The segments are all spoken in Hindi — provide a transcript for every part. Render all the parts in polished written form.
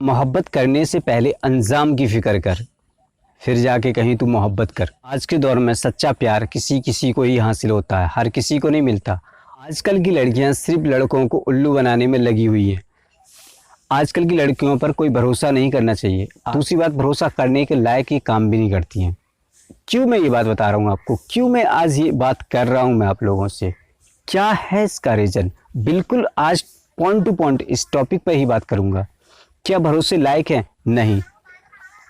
मोहब्बत करने से पहले अंजाम की फ़िक्र कर, फिर जाके कहीं तू मोहब्बत कर। आज के दौर में सच्चा प्यार किसी किसी को ही हासिल होता है, हर किसी को नहीं मिलता। आजकल की लड़कियां सिर्फ लड़कों को उल्लू बनाने में लगी हुई हैं। आजकल की लड़कियों पर कोई भरोसा नहीं करना चाहिए। दूसरी बात, भरोसा करने के लायक ये काम भी नहीं करती हैं। क्यों मैं ये बात बता रहा हूँ आपको, क्यों मैं आज ये बात कर रहा हूँ मैं आप लोगों से, क्या है इसका रीज़न? बिल्कुल आज पॉइंट टू पॉइंट इस टॉपिक पर ही बात करूँगा। क्या भरोसे लायक है? नहीं।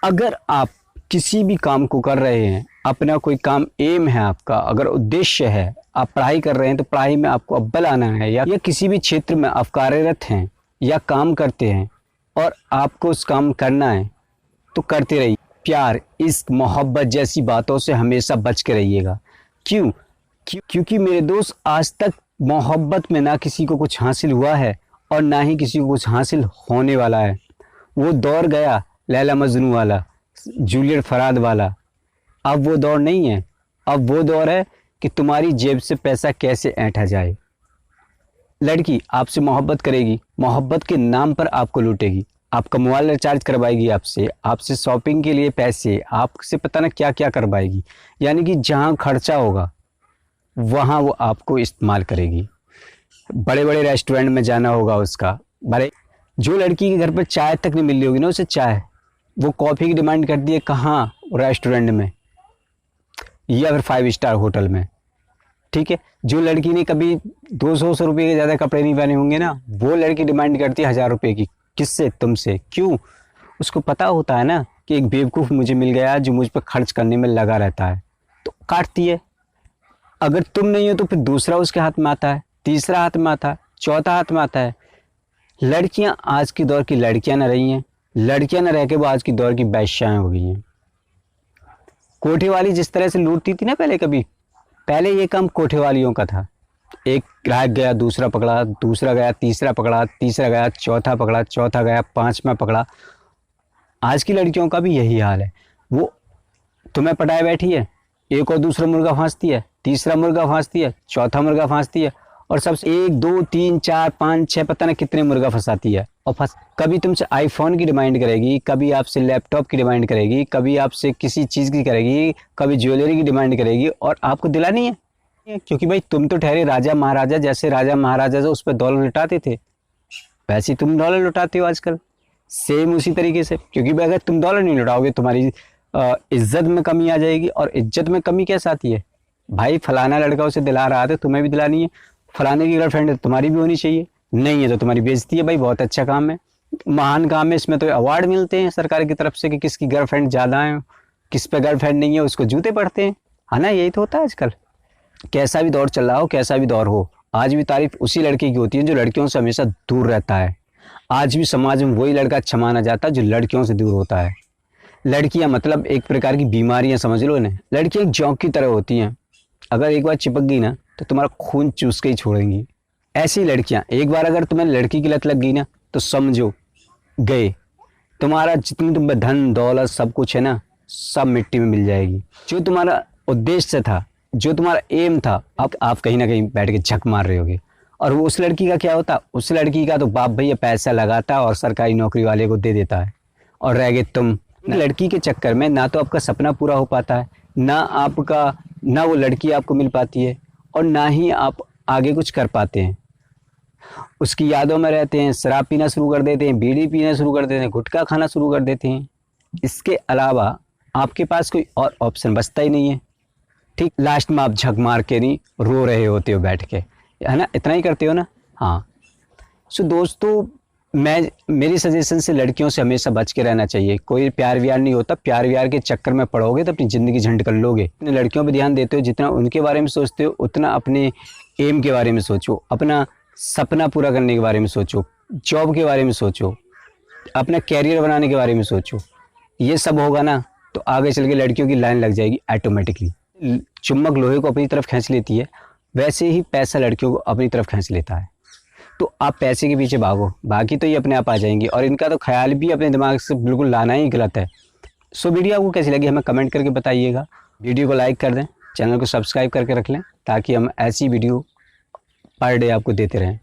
अगर आप किसी भी काम को कर रहे हैं, अपना कोई काम एम है आपका, अगर उद्देश्य है, आप पढ़ाई कर रहे हैं तो पढ़ाई में आपको अव्वल आना है, या किसी भी क्षेत्र में आप कार्यरत हैं या काम करते हैं और आपको उस काम करना है तो करते रहिए। प्यार, इश्क, मोहब्बत जैसी बातों से हमेशा बच के रहिएगा। क्योंकि मेरे दोस्त, आज तक मोहब्बत में ना किसी को कुछ हासिल हुआ है और ना ही किसी को कुछ हासिल होने वाला है। वो दौर गया लैला मजनू वाला, जूलियट फराद वाला। अब वो दौर नहीं है। अब वो दौर है कि तुम्हारी जेब से पैसा कैसे ऐंठा जाए। लड़की आपसे मोहब्बत करेगी, मोहब्बत के नाम पर आपको लूटेगी, आपका मोबाइल रिचार्ज करवाएगी, आपसे शॉपिंग के लिए पैसे, आपसे पता ना क्या क्या करवाएगी। यानी कि जहाँ खर्चा होगा वहाँ वो आपको इस्तेमाल करेगी। बड़े बड़े रेस्टोरेंट में जाना होगा उसका। जो लड़की के घर पर चाय तक नहीं मिल रही होगी ना उसे चाय, वो कॉफ़ी की डिमांड करती है कहाँ? रेस्टोरेंट में या फिर 5 स्टार होटल में। ठीक है। जो लड़की ने कभी 200 रुपये के ज़्यादा कपड़े नहीं पहने होंगे ना, वो लड़की डिमांड करती है 1000 रुपये की। किससे? तुमसे। क्यों? उसको पता होता है ना कि एक बेवकूफ़ मुझे मिल गया जो मुझ पर खर्च करने में लगा रहता है, तो काटती है। अगर तुम नहीं हो तो फिर दूसरा उसके हाथ में आता है, तीसरा हाथ में आता है, चौथा हाथ में आता है। लड़कियां आज की दौर की लड़कियां न रही हैं, लड़कियां न रह के वो आज की दौर की वेश्याएं हो गई हैं। कोठे वाली जिस तरह से लूटती थी ना पहले ये काम कोठे वालियों का था। एक ग्राहक गया, दूसरा पकड़ा, दूसरा गया, तीसरा पकड़ा, तीसरा गया, चौथा पकड़ा, चौथा गया, पांचवा पकड़ा। आज की लड़कियों का भी यही हाल है। वो तुम्हें पटाए बैठी है, एक और दूसरा मुर्गा फांसती है, तीसरा मुर्गा फांसती है, चौथा मुर्गा फांसती है, और सबसे 1 2 3 4 5 6 पता ना कितने मुर्गा फंसाती है। और कभी तुमसे आईफोन की डिमांड करेगी, कभी आपसे लैपटॉप की डिमांड करेगी, कभी आपसे किसी चीज़ की करेगी, कभी ज्वेलरी की डिमांड करेगी, और आपको दिलानी है। क्योंकि भाई तुम तो ठहरे राजा महाराजा, जैसे राजा महाराजा जो उस पर दौलत लुटाते थे, वैसे तुम दौलत लुटाते हो आजकल, सेम उसी तरीके से। क्योंकि भाई अगर तुम दौलत नहीं लुटाओगे तुम्हारी इज्जत में कमी आ जाएगी। और इज्जत में कमी कैसे आती है? भाई फलाना लड़का उसे दिला रहा था, तुम्हें भी दिलानी है। फलाने की गर्लफ्रेंड है, तुम्हारी भी होनी चाहिए। नहीं है तो तुम्हारी बेइज्जती है। भाई बहुत अच्छा काम है, महान काम है। इसमें तो अवार्ड मिलते हैं सरकार की तरफ से कि किसकी गर्लफ्रेंड ज़्यादा है, किस पे गर्लफ्रेंड नहीं है, उसको जूते पड़ते हैं, है ना? यही तो होता है आजकल। कैसा भी दौर चल रहा हो, कैसा भी दौर हो, आज भी तारीफ उसी लड़के की होती है जो लड़कियों से हमेशा दूर रहता है। आज भी समाज में वही लड़का अच्छा माना जाता है जो लड़कियों से दूर होता है। लड़कियां मतलब एक प्रकार की बीमारियां समझ लो इन्हें। लड़कियां एक जौंक की तरह होती हैं, अगर एक बार चिपक गई ना तो तुम्हारा खून चूस के ही छोड़ेंगी। ऐसी लड़कियां, एक बार अगर तुम्हें लड़की की लत लग गई ना तो समझो गए। तुम्हारा जितनी तुम पे धन दौलत सब कुछ है ना, सब मिट्टी में मिल जाएगी। जो तुम्हारा उद्देश्य था, जो तुम्हारा एम था, अब आप कहीं ना कहीं बैठ के झक मार रहे होगे। और वो उस लड़की का क्या होता? उस लड़की का तो बाप भैया पैसा लगाता और सरकारी नौकरी वाले को दे देता है, और रह गए तुम। लड़की के चक्कर में ना तो आपका सपना पूरा हो पाता है, ना वो लड़की आपको मिल पाती है, और ना ही आप आगे कुछ कर पाते हैं। उसकी यादों में रहते हैं, शराब पीना शुरू कर देते हैं, बीड़ी पीना शुरू कर देते हैं, गुटखा खाना शुरू कर देते हैं। इसके अलावा आपके पास कोई और ऑप्शन बचता ही नहीं है। ठीक, लास्ट में आप झक मार के नहीं रो रहे होते हो बैठ के, है ना? इतना ही करते हो ना? हाँ। सो दोस्तों, मेरी सजेशन से लड़कियों से हमेशा बच के रहना चाहिए। कोई प्यार व्यार नहीं होता। प्यार व्यार के चक्कर में पड़ोगे तो अपनी ज़िंदगी झंड कर लोगे। अपने लड़कियों पे ध्यान देते हो, जितना उनके बारे में सोचते हो उतना अपने एम के बारे में सोचो, अपना सपना पूरा करने के बारे में सोचो, जॉब के बारे में सोचो, अपना कैरियर बनाने के बारे में सोचो। ये सब होगा ना तो आगे चल के लड़कियों की लाइन लग जाएगी ऑटोमेटिकली। चुम्बक लोहे को अपनी तरफ खींच लेती है, वैसे ही पैसा लड़कियों को अपनी तरफ खींच लेता है। तो आप पैसे के पीछे भागो, बाकी तो ये अपने आप आ जाएंगी। और इनका तो ख्याल भी अपने दिमाग से बिल्कुल लाना ही गलत है। सो वीडियो आपको कैसी लगी हमें कमेंट करके बताइएगा। वीडियो को लाइक कर दें, चैनल को सब्सक्राइब करके रख लें, ताकि हम ऐसी वीडियो पर डे आपको देते रहें।